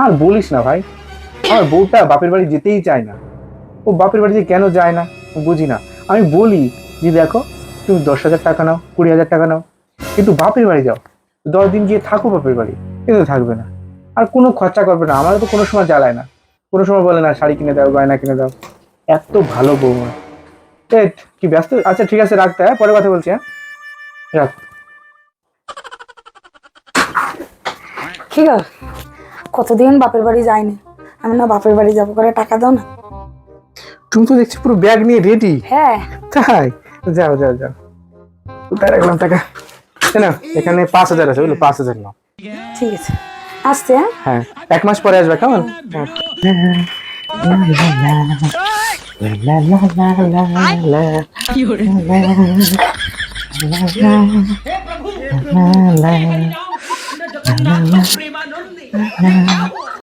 আর বলিস না ভাই, আমার বউটা বাপের বাড়ি যেতেই চায় না। ও বাপের বাড়িতে কেন যায় না বুঝি না। আমি বলি যে দেখো, তুমি 10,000 টাকা নাও, 20,000 টাকা নাও, কিন্তু বাপের বাড়ি যাও, 10 দিন গিয়ে থাকো বাপের বাড়ি, কিন্তু থাকবে না। আর কোনো খরচা করবে না, আমারও তো কোনো সময় জ্বালায় না, কোনো সময় বলে না শাড়ি কিনে দাও, গয়না কিনে দাও। এত ভালো বৌমা। এই, কি ব্যস্ত? আচ্ছা ঠিক আছে, রাখতে, হ্যাঁ পরে কথা বলছি, হ্যাঁ রাখ। ঠিক আছে, কতদিন বাপের বাড়ি যাইনি। আমি না বাপের বাড়ি যাবো, করে টাকা দাও না। তুমি তো দেখছি পুরো ব্যাগ নিয়ে রেডি। হ্যাঁ, তাই? যাও যাও যাও, কোথায় রাখলাম টাকা? না, এখানে 5,000 আছে, বুঝলো, 5,000 নাও। ঠিক আছে, আসতে। হ্যাঁ, হ্যাঁ, 1 মাস পরে আসবে, কেমন?